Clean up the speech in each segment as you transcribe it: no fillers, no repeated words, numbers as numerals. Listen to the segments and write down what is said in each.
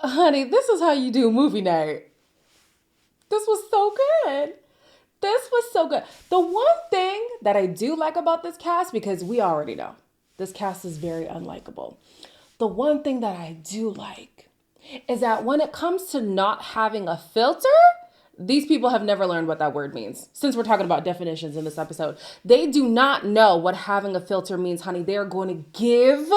Honey, this is how you do movie night. This was so good. This was so good. The one thing that I do like about this cast, because we already know this cast is very unlikable. The one thing that I do like is that when it comes to not having a filter, these people have never learned what that word means. Since we're talking about definitions in this episode, they do not know what having a filter means, honey. They are going to give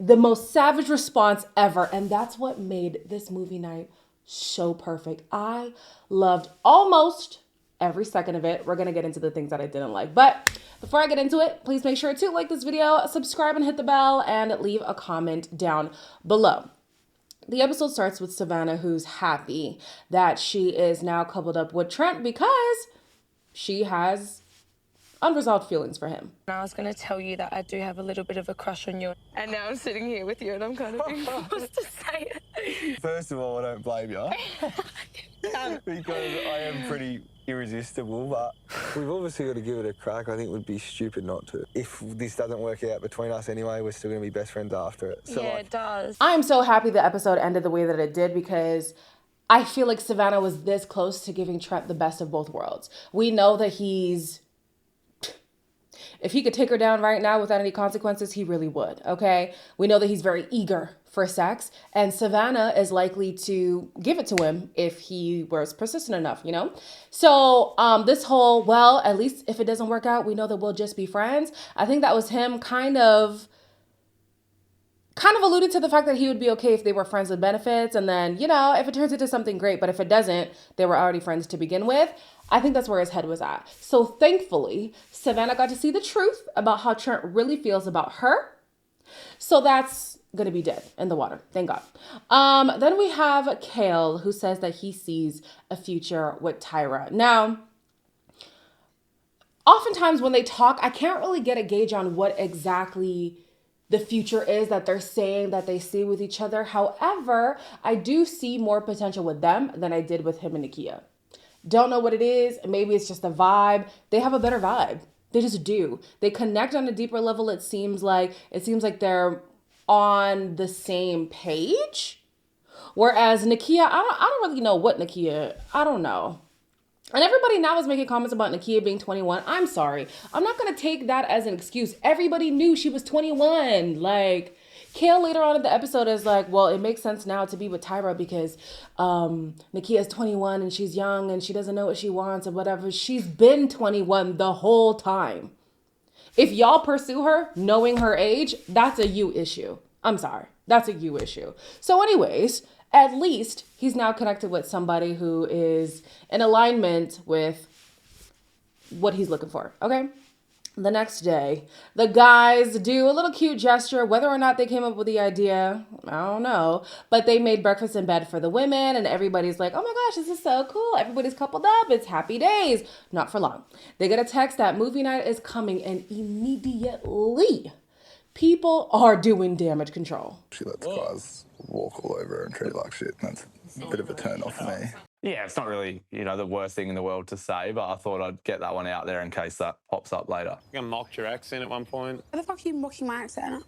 the most savage response ever. And that's what made this movie night so perfect. I loved almost every second of it. We're going to get into the things that I didn't like. But before I get into it, please make sure to like this video, subscribe and hit the bell, and leave a comment down below. The episode starts with Savannah, who's happy that she is now coupled up with Trent because she has unresolved feelings for him. I was going to tell you that I do have a little bit of a crush on you. And now I'm sitting here with you and I'm kind of being forced to say it. First of all, I don't blame you. Because I am pretty irresistible, but we've obviously got to give it a crack. I think it would be stupid not to. If this doesn't work out between us anyway, we're still going to be best friends after it. So yeah, it does. I'm so happy the episode ended the way that it did because I feel like Savannah was this close to giving Trent the best of both worlds. We know that if he could take her down right now without any consequences, he really would, okay? We know that he's very eager for sex, and Savannah is likely to give it to him if he was persistent enough, you know? So this whole, well, at least if it doesn't work out, we know that we'll just be friends. I think that was him kind of alluded to the fact that he would be okay if they were friends with benefits. And then, you know, if it turns into something great, but if it doesn't, they were already friends to begin with. I think that's where his head was at. So thankfully, Savannah got to see the truth about how Trent really feels about her. So that's going to be dead in the water. Thank God. Then we have Kale, who says that he sees a future with Tyra. Now, oftentimes when they talk, I can't really get a gauge on what exactly the future is that they're saying that they see with each other. However, I do see more potential with them than I did with him and Nikia. Don't know what it is. Maybe it's just a vibe. They have a better vibe. They just do. They connect on a deeper level. It seems like they're on the same page. Whereas Nikia, I don't really know what Nikia, I don't know. And everybody now is making comments about Nikia being 21. I'm sorry. I'm not going to take that as an excuse. Everybody knew she was 21. Like, Kale later on in the episode is like, well, it makes sense now to be with Tyra because Nikia is 21 and she's young and she doesn't know what she wants or whatever. She's been 21 the whole time. If y'all pursue her knowing her age, that's a you issue. I'm sorry. That's a you issue. So anyways, at least he's now connected with somebody who is in alignment with what he's looking for, okay? The next day, the guys do a little cute gesture. Whether or not they came up with the idea, I don't know. But they made breakfast in bed for the women, and everybody's like, oh my gosh, this is so cool. Everybody's coupled up. It's happy days. Not for long. They get a text that movie night is coming, and immediately, people are doing damage control. she lets guys walk all over her and treat her like shit. That's a bit of a turn off for me. Yeah, it's not really, the worst thing in the world to say, but I thought I'd get that one out there in case that pops up later. I mocked your accent at one point. Why the fuck are you mocking my accent?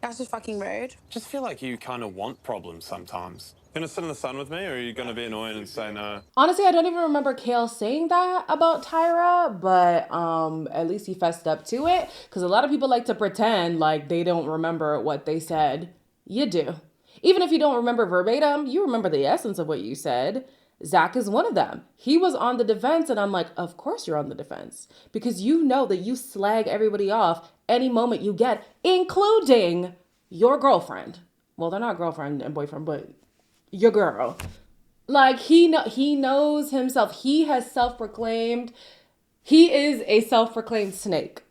That's just fucking rude. Just feel like you kind of want problems sometimes. Gonna sit in the sun with me, or are you gonna be annoying and say no? Honestly, I don't even remember Kale saying that about Tyra, but at least he fessed up to it. Because a lot of people like to pretend like they don't remember what they said. You do. Even if you don't remember verbatim, you remember the essence of what you said. Zach is one of them. He was on the defense, and I'm like, of course you're on the defense. Because you know that you slag everybody off any moment you get, including your girlfriend. Well, they're not girlfriend and boyfriend, but your girl. Like, he knows himself. He has self-proclaimed. He is a self-proclaimed snake.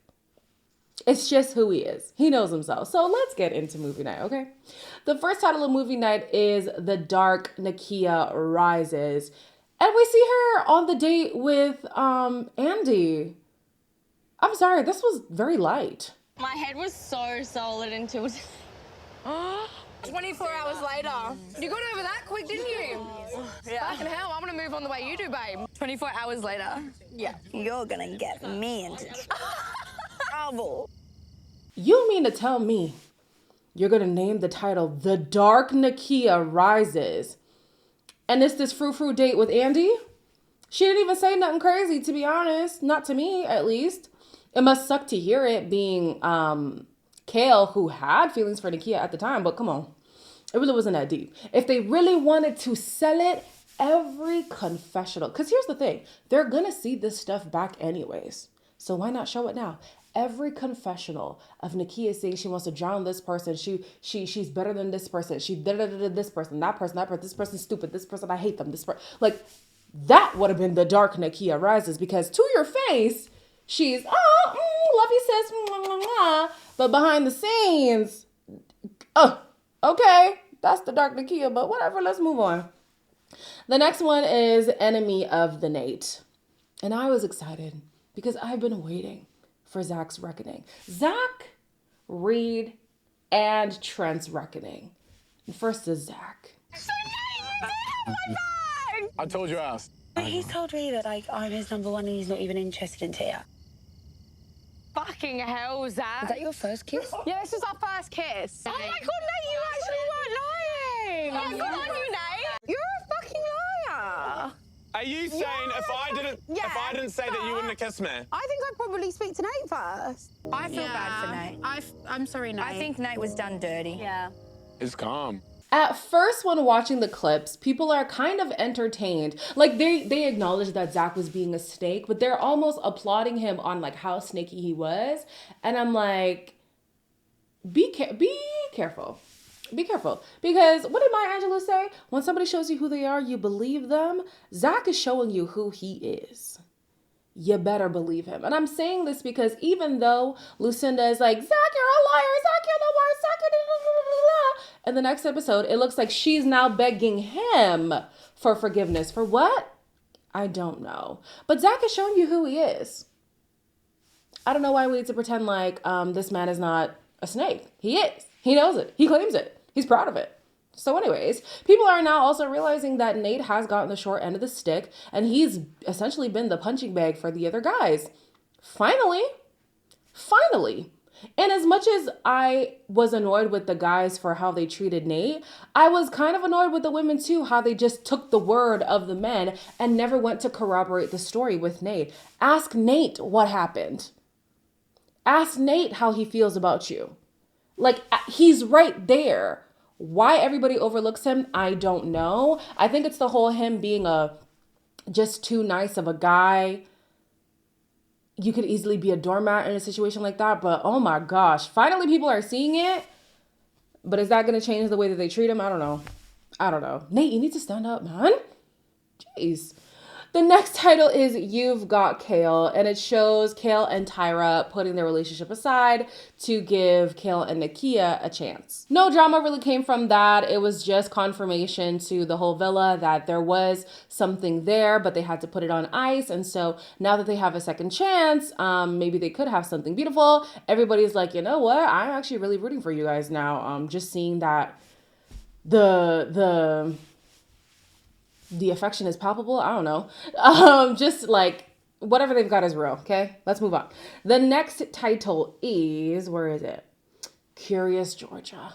It's just who he is. He knows himself. So let's get into movie night, okay? The first title of movie night is The Dark Nikia Rises. And we see her on the date with Andy. I'm sorry, this was very light. My head was so solid until... 24 hours later. You got over that quick, didn't you? Yeah. Fucking hell, I'm gonna move on the way you do, babe. 24 hours later. Yeah. You're gonna get me into trouble. You mean to tell me you're going to name the title The Dark Nikia Rises. And it's this frou-frou date with Andy. She didn't even say nothing crazy, to be honest. Not to me, at least. It must suck to hear it being Kale, who had feelings for Nikia at the time, but come on. It really wasn't that deep. If they really wanted to sell it, every confessional, because here's the thing, they're going to see this stuff back anyways. So why not show it now? Every confessional of Nikia saying she wants to drown this person, she's better than this person, she this person, that person, this person's stupid, this person, I hate them, this person, like, that would have been the dark Nikia Rises, because to your face, she's, love you sis, but behind the scenes, okay, that's the dark Nikia, but whatever, let's move on. The next one is Enemy of the Nate. And I was excited because I've been waiting for Zach's reckoning. Zach, Reed, and Trent's reckoning. And first is Zach. I told you I asked. He's told me that I'm his number one and he's not even interested in Tia. Fucking hell, Zach. Is that your first kiss? Yeah, this is our first kiss. Oh my god, Nate, you actually weren't lying. Oh, good on you, Nate. You're a fucking liar. Are you saying if I didn't say that you wouldn't have kissed me? I think I'd probably speak to Nate first. I feel bad for Nate. I'm sorry, Nate. I think Nate was done dirty. Yeah. It's calm. At first, when watching the clips, people are kind of entertained. Like, they acknowledge that Zach was being a snake, but they're almost applauding him on, like, how snaky he was. And I'm like, be careful. Be careful. Because what did Maya Angelou say? When somebody shows you who they are, you believe them. Zach is showing you who he is. You better believe him. And I'm saying this because even though Lucinda is like, Zach, you're a liar. Zach, you're the worst. Zach, you're in the next episode, it looks like she's now begging him for forgiveness. For what? I don't know. But Zach is showing you who he is. I don't know why we need to pretend like this man is not a snake. He is. He knows it. He claims it. He's proud of it. So anyways, people are now also realizing that Nate has gotten the short end of the stick and he's essentially been the punching bag for the other guys. Finally. And as much as I was annoyed with the guys for how they treated Nate, I was kind of annoyed with the women too, how they just took the word of the men and never went to corroborate the story with Nate. Ask Nate what happened. Ask Nate how he feels about you. Like, he's right there. Why everybody overlooks him, I don't know. I think it's the whole him being just too nice of a guy. You could easily be a doormat in a situation like that, but oh my gosh, finally people are seeing it. But is that going to change the way that they treat him? I don't know. Nate, you need to stand up, man. Jeez. The next title is You've Got Kale, and it shows Kale and Tyra putting their relationship aside to give Kale and Nikia a chance. No drama really came from that. It was just confirmation to the whole villa that there was something there, but they had to put it on ice. And so now that they have a second chance, maybe they could have something beautiful. Everybody's like, you know what? I'm actually really rooting for you guys now. Just seeing that the affection is palpable. I don't know. Just like whatever they've got is real. Okay, let's move on. The next title is, where is it? Curious Georgia.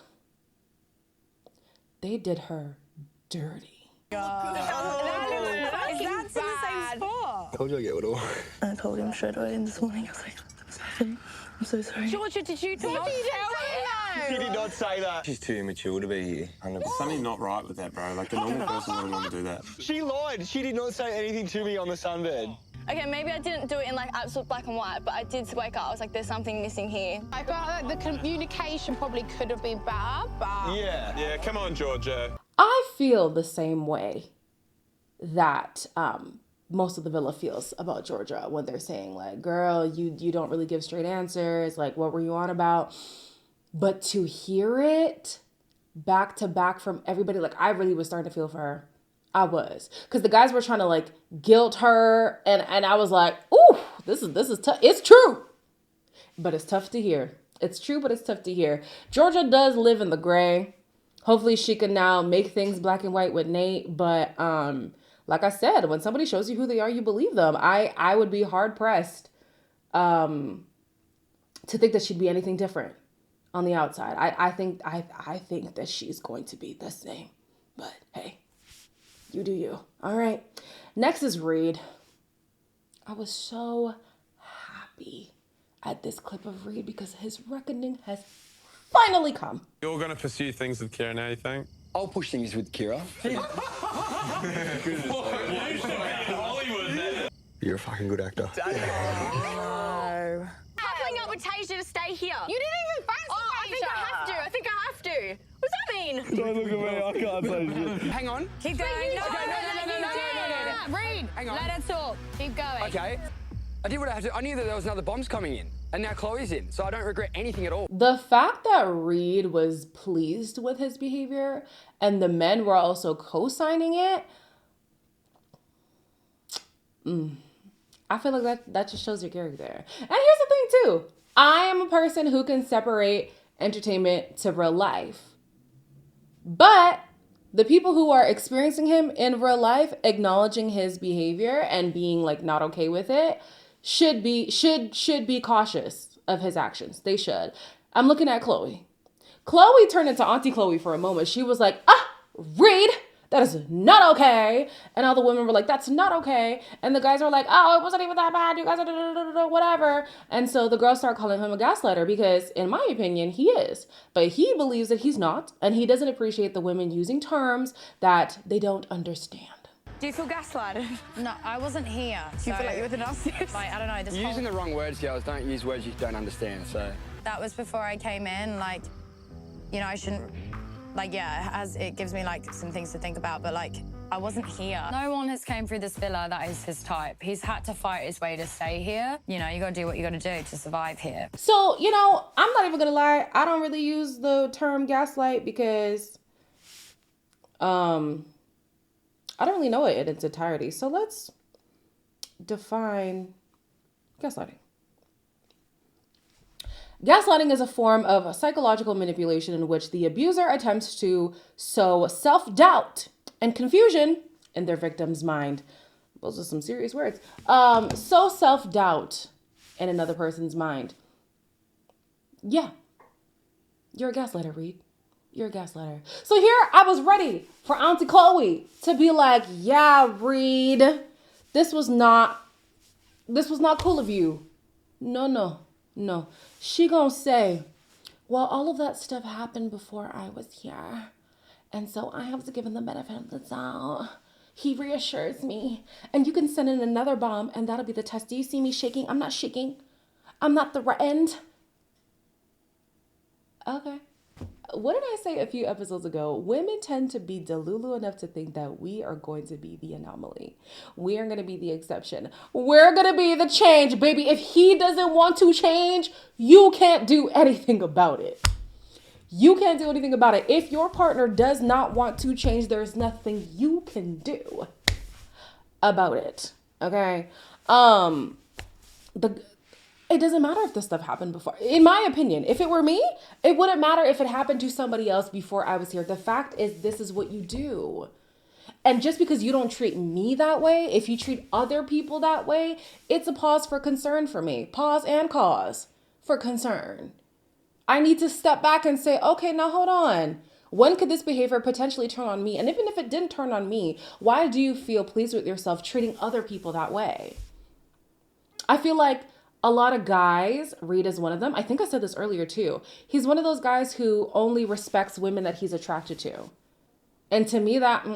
They did her dirty. Is that in the same spot? I told you I get it all. I told him straight away this morning. I was like, I'm so sorry. Georgia, did you tell me? She did not say that. She's too immature to be here. 100%. There's something not right with that, bro. Like, a normal person wouldn't want to do that. She lied. She did not say anything to me on the sunbed. Okay, maybe I didn't do it in like absolute black and white, but I did wake up. I was like, there's something missing here. I felt like the communication probably could have been better, but... Yeah, come on, Georgia. I feel the same way that most of the villa feels about Georgia when they're saying like, girl, you don't really give straight answers. Like, what were you on about? But to hear it back to back from everybody, like, I really was starting to feel for her. I was. Because the guys were trying to, like, guilt her. And I was like, ooh, this is tough. It's true. But it's tough to hear. It's true, but it's tough to hear. Georgia does live in the gray. Hopefully she can now make things black and white with Nate. But like I said, when somebody shows you who they are, you believe them. I would be hard-pressed to think that she'd be anything different. on the outside. I think that she's going to be the same. But hey, you do you. All right. Next is Reed. I was so happy at this clip of Reed because his reckoning has finally come. You're going to pursue things with Kira now, you think? I'll push things with Kira. You're a fucking good actor. No. Coupling up with Tasia to stay here. You didn't even fancy Tasia. I think I have to. What does that mean? Don't look at me, I can't say shit. Hang on. Keep going. No. Reed, hang on. let her talk. Keep going. Okay. I did what I had to. I knew that there was another bombs coming in. And now Chloe's in. So I don't regret anything at all. The fact that Reed was pleased with his behavior and the men were also co-signing it, I feel like that just shows your character. And here's the thing too. I am a person who can separate entertainment to real life. But the people who are experiencing him in real life, acknowledging his behavior and being like not okay with it, should be cautious of his actions. They should. I'm looking at Chloe. Chloe turned into Auntie Chloe for a moment. She was like, Reed, that is not okay. And all the women were like, that's not okay. And the guys were like, oh, it wasn't even that bad. You guys are whatever. And so the girls start calling him a gaslighter because, in my opinion, he is. But he believes that he's not. And he doesn't appreciate the women using terms that they don't understand. Do you feel gaslighted? No, I wasn't here. Do you feel like you were the nastiest? Like, I don't know. You're using the wrong words, girls. Don't use words you don't understand, so. That was before I came in. Like, you know, I shouldn't... Like, yeah, it gives me, like, some things to think about, but, like, I wasn't here. No one has came through this villa that is his type. He's had to fight his way to stay here. You know, you gotta do what you gotta do to survive here. So, you know, I'm not even gonna lie. I don't really use the term gaslight because, I don't really know it in its entirety. So let's define gaslighting. Gaslighting is a form of psychological manipulation in which the abuser attempts to sow self-doubt and confusion in their victim's mind. Those are some serious words. Sow self-doubt in another person's mind. Yeah. You're a gaslighter, Reed. You're a gaslighter. So here I was ready for Auntie Chloe to be like, yeah, Reed, this was not cool of you. No. She gonna say, well, all of that stuff happened before I was here. And so I have to give him the benefit of the doubt. He reassures me. And you can send in another bomb and that'll be the test. Do you see me shaking? I'm not shaking. I'm not threatened. Okay. What did I say a few episodes ago? Women tend to be delulu enough to think that we are going to be the anomaly. We are going to be the exception. We're going to be the change, baby. If he doesn't want to change, you can't do anything about it. You can't do anything about it. If your partner does not want to change, there's nothing you can do about it. Okay? It doesn't matter if this stuff happened before. In my opinion, if it were me, it wouldn't matter if it happened to somebody else before I was here. The fact is, this is what you do. And just because you don't treat me that way, if you treat other people that way, it's a pause for concern for me. Pause and cause for concern. I need to step back and say, okay, now hold on. When could this behavior potentially turn on me? And even if it didn't turn on me, why do you feel pleased with yourself treating other people that way? I feel like a lot of guys, Reed is one of them. I think I said this earlier too. He's one of those guys who only respects women that he's attracted to. And to me that,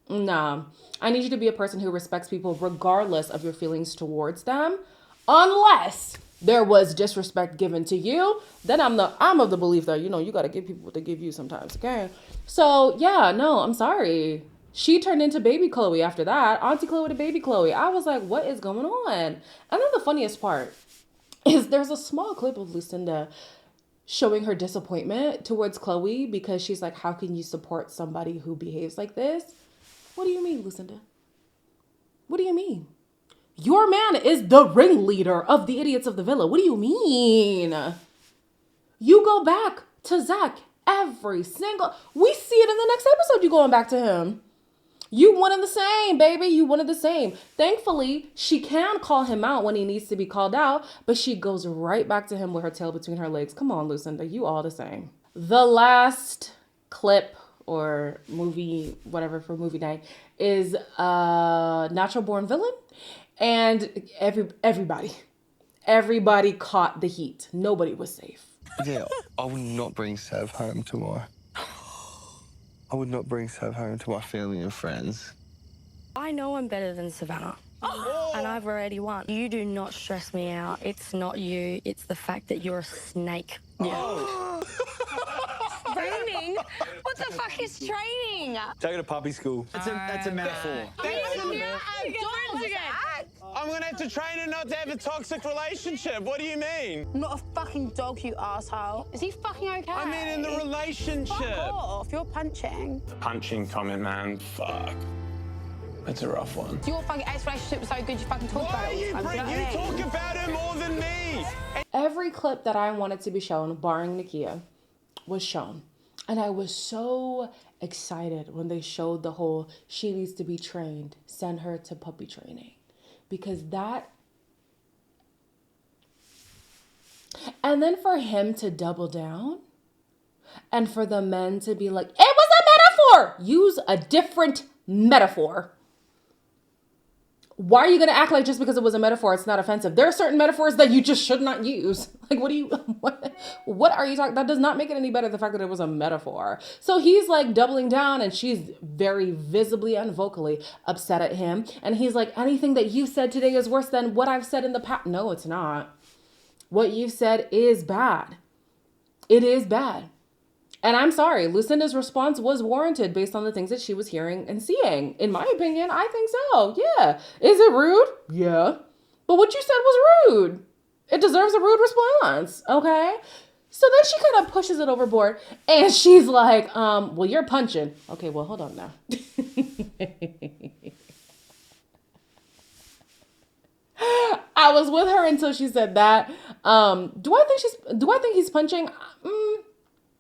nah. I need you to be a person who respects people regardless of your feelings towards them. Unless there was disrespect given to you, then I'm of the belief that, you got to give people what they give you sometimes, okay? So yeah, no, I'm sorry. She turned into baby Chloe after that. Auntie Chloe to baby Chloe. I was like, what is going on? And then the funniest part is there's a small clip of Lucinda showing her disappointment towards Chloe because she's like, how can you support somebody who behaves like this? What do you mean, Lucinda? What do you mean? Your man is the ringleader of the idiots of the villa. What do you mean? You go back to Zach every single... We see it in the next episode, you going back to him. You one and the same, baby. You one and the same. Thankfully, she can call him out when he needs to be called out, but she goes right back to him with her tail between her legs. Come on, Lucinda, you all the same. The last clip or movie, whatever, for movie night is Natural Born Villain. And everybody caught the heat. Nobody was safe. Yeah, I would not bring Sav home tomorrow. I would not bring Sav home to my family and friends. I know I'm better than Savannah. And I've already won. You do not stress me out. It's not you. It's the fact that you're a snake. Yeah. Training? What the fuck is training? Take her to puppy school. That's a metaphor. I'm gonna have to train her not to have a toxic relationship. What do you mean? I'm not a fucking dog, you asshole. Is he fucking okay? I mean, in the relationship. Fuck off. You're punching. The punching comment, man. Fuck. That's a rough one. Your fucking ex-relationship was so good you fucking talk about it. You talk about her more than me. Every clip that I wanted to be shown, barring Nikia, was shown. And I was so excited when they showed the whole she needs to be trained, send her to puppy training. Because that... And then for him to double down and for the men to be like, it was a metaphor! Use a different metaphor. Why are you going to act like just because it was a metaphor, it's not offensive? There are certain metaphors that you just should not use. Like, what are you talking? That does not make it any better, the fact that it was a metaphor. So he's like doubling down and she's very visibly and vocally upset at him. And he's like, anything that you said today is worse than what I've said in the past. No, it's not. What you've said is bad. It is bad. And I'm sorry, Lucinda's response was warranted based on the things that she was hearing and seeing. In my opinion, I think so. Yeah. Is it rude? Yeah. But what you said was rude. It deserves a rude response. Okay. So then she kind of pushes it overboard and she's like, well, you're punching. Okay, well, hold on now. I was with her until she said that. Do I think he's punching?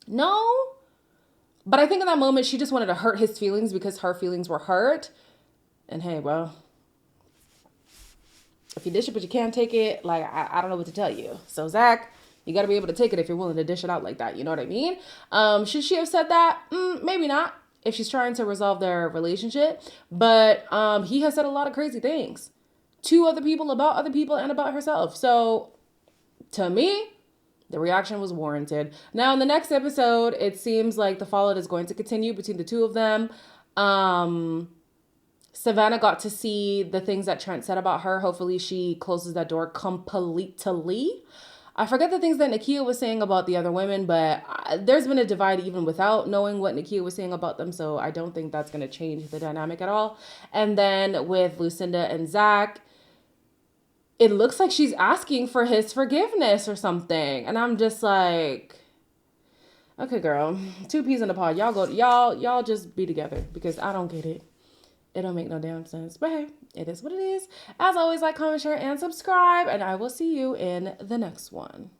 No. But I think in that moment, she just wanted to hurt his feelings because her feelings were hurt. And hey, well, if you dish it but you can't take it, like, I don't know what to tell you. So, Zach, you got to be able to take it if you're willing to dish it out like that. You know what I mean? Should she have said that? Maybe not, if she's trying to resolve their relationship. But he has said a lot of crazy things to other people, about other people, and about herself. So, to me, the reaction was warranted. Now, in the next episode, it seems like the fallout is going to continue between the two of them. Savannah got to see the things that Trent said about her. Hopefully, she closes that door completely. I forget the things that Nikia was saying about the other women, but there's been a divide even without knowing what Nikia was saying about them, so I don't think that's going to change the dynamic at all. And then with Lucinda and Zach, it looks like she's asking for his forgiveness or something. And I'm just like, okay, girl, two peas in a pod. Y'all just be together because I don't get it. It don't make no damn sense. But hey, it is what it is. As always, like, comment, share, and subscribe. And I will see you in the next one.